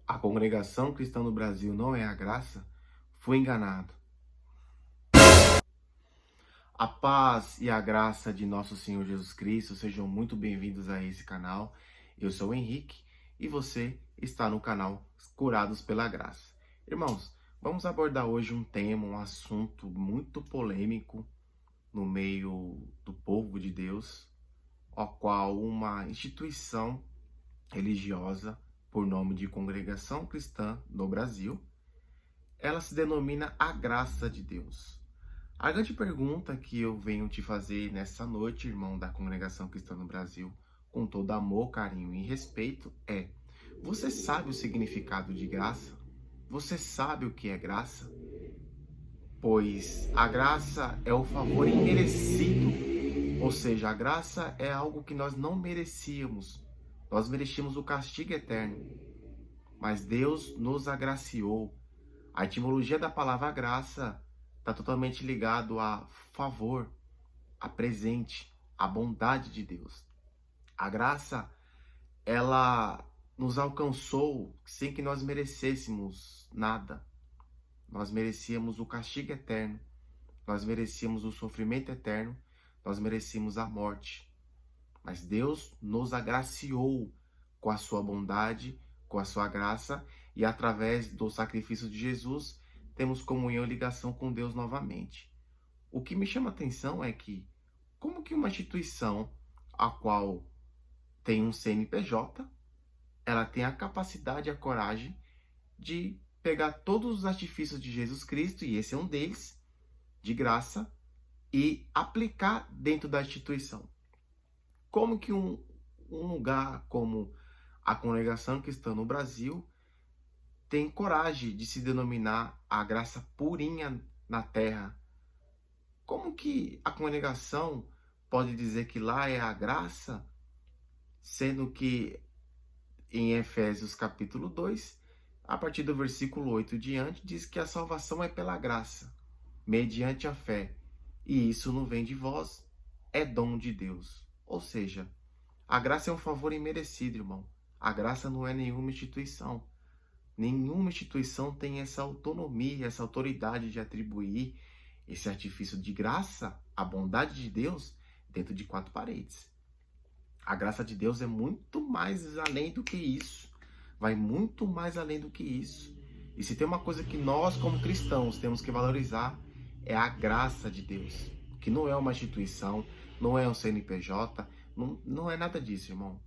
A congregação cristã no Brasil não é a graça? Fui enganado. A paz e a graça de nosso Senhor Jesus Cristo, sejam muito bem-vindos a esse canal. Eu sou o Henrique e você está no canal Curados pela Graça. Irmãos, vamos abordar hoje um tema, um assunto muito polêmico no meio do povo de Deus, ao qual uma instituição religiosa por nome de Congregação Cristã no Brasil, ela se denomina a Graça de Deus. A grande pergunta que eu venho te fazer nessa noite, irmão da Congregação Cristã no Brasil, com todo amor, carinho e respeito, é: você sabe o significado de graça? Você sabe o que é graça? Pois a graça é o favor imerecido, ou seja, a graça é algo que nós não merecíamos. Nós merecíamos o castigo eterno, mas Deus nos agraciou. A etimologia da palavra graça está totalmente ligado a favor, a presente, a bondade de Deus. A graça, ela nos alcançou sem que nós merecêssemos nada. Nós merecíamos o castigo eterno, nós merecíamos o sofrimento eterno, nós merecíamos a morte. Mas Deus nos agraciou com a sua bondade, com a sua graça, e através do sacrifício de Jesus, temos comunhão e ligação com Deus novamente. O que me chama a atenção é que, como que uma instituição a qual tem um CNPJ, ela tem a capacidade e a coragem de pegar todos os artifícios de Jesus Cristo, e esse é um deles, de graça, e aplicar dentro da instituição. Como que um lugar como a Congregação Cristã no Brasil tem coragem de se denominar a graça purinha na terra? Como que a congregação pode dizer que lá é a graça, sendo que em Efésios capítulo 2, a partir do versículo 8 diante, diz que a salvação é pela graça, mediante a fé, e isso não vem de vós, é dom de Deus. Ou seja, a graça é um favor imerecido, irmão. A graça não é nenhuma instituição. Nenhuma instituição tem essa autonomia, essa autoridade de atribuir esse artifício de graça, a bondade de Deus, dentro de quatro paredes. A graça de Deus é muito mais além do que isso. Vai muito mais além do que isso. E se tem uma coisa que nós, como cristãos, temos que valorizar, é a graça de Deus. Que não é uma instituição, não é um CNPJ, não é nada disso, irmão.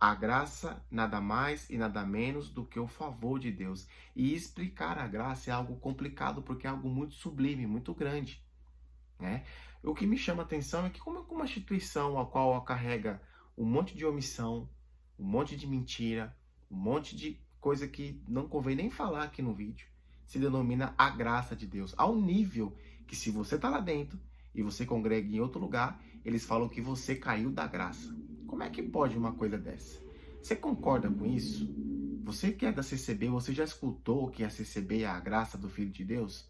A graça nada mais e nada menos do que o favor de Deus. E explicar a graça é algo complicado, porque é algo muito sublime, muito grande, né? O que me chama a atenção é que como uma instituição a qual carrega um monte de omissão, um monte de mentira, um monte de coisa que não convém nem falar aqui no vídeo, se denomina a graça de Deus. Ao nível que, se você está lá dentro e você congrega em outro lugar, eles falam que você caiu da graça. Como é que pode uma coisa dessa? Você concorda com isso? Você que é da CCB, você já escutou que a CCB é a graça do Filho de Deus?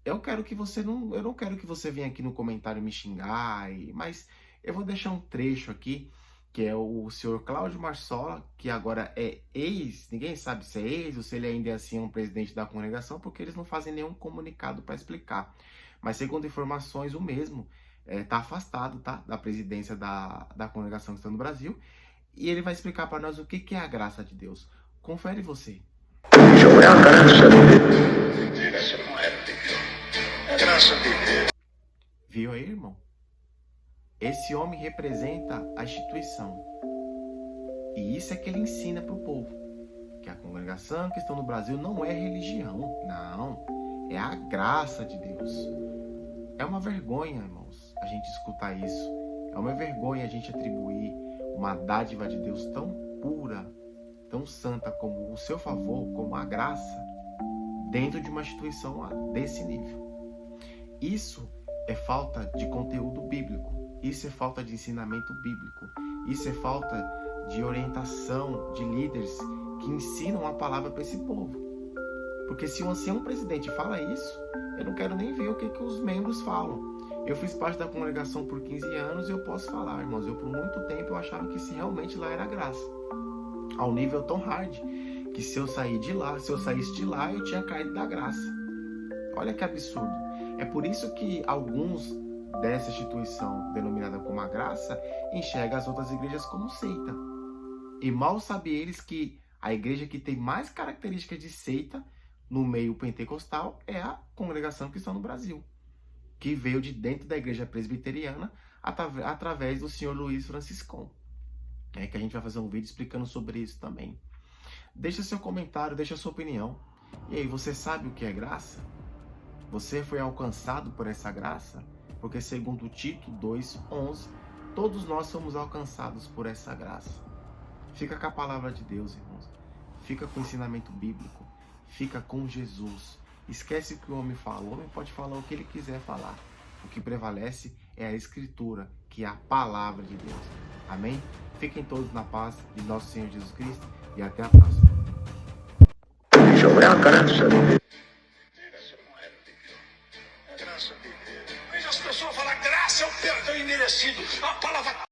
Eu não quero que você venha aqui no comentário me xingar, mas eu vou deixar um trecho aqui, que é o senhor Cláudio Marsola, que agora é ninguém sabe se é ex ou se ele ainda é assim um presidente da congregação, porque eles não fazem nenhum comunicado para explicar. Mas segundo informações, o mesmo está afastado, tá, da presidência da Congregação Cristã no Brasil, e ele vai explicar para nós o que é a graça de Deus. Confere você. É a graça de Deus. Essa não é de Deus. É a graça de Deus. Viu aí, irmão? Esse homem representa a instituição. E isso é que ele ensina para o povo. Que a Congregação Cristã no Brasil não é religião. Não. É a graça de Deus. É uma vergonha, irmãos, a gente escutar isso. É uma vergonha a gente atribuir uma dádiva de Deus tão pura, tão santa como o seu favor, como a graça, dentro de uma instituição desse nível. Isso é falta de conteúdo bíblico. Isso é falta de ensinamento bíblico. Isso é falta de orientação de líderes que ensinam a palavra para esse povo. Porque se um presidente fala isso, eu não quero nem ver o que os membros falam. Eu fiz parte da congregação por 15 anos e eu posso falar, irmãos, por muito tempo eu achava que se realmente lá era graça. Ao nível tão hard que se eu saísse de lá, eu tinha caído da graça. Olha que absurdo. É por isso que alguns dessa instituição denominada como a graça enxergam as outras igrejas como seita. E mal sabem eles que a igreja que tem mais características de seita no meio pentecostal é a Congregação Cristã no Brasil, que veio de dentro da igreja presbiteriana através do senhor Luiz Franciscon. É que a gente vai fazer um vídeo explicando sobre isso também. Deixa seu comentário, deixa sua opinião. E aí, você sabe o que é graça? Você foi alcançado por essa graça? Porque segundo Tito 2:11, todos nós somos alcançados por essa graça. Fica com a palavra de Deus, irmãos. Fica com o ensinamento bíblico. Fica com Jesus. Esquece o que o homem fala. O homem pode falar o que ele quiser falar. O que prevalece é a Escritura, que é a palavra de Deus. Amém? Fiquem todos na paz de nosso Senhor Jesus Cristo e até a próxima. Sobre a graça de Deus. Mas as pessoas falam, graça é o perdão imerecido. A palavra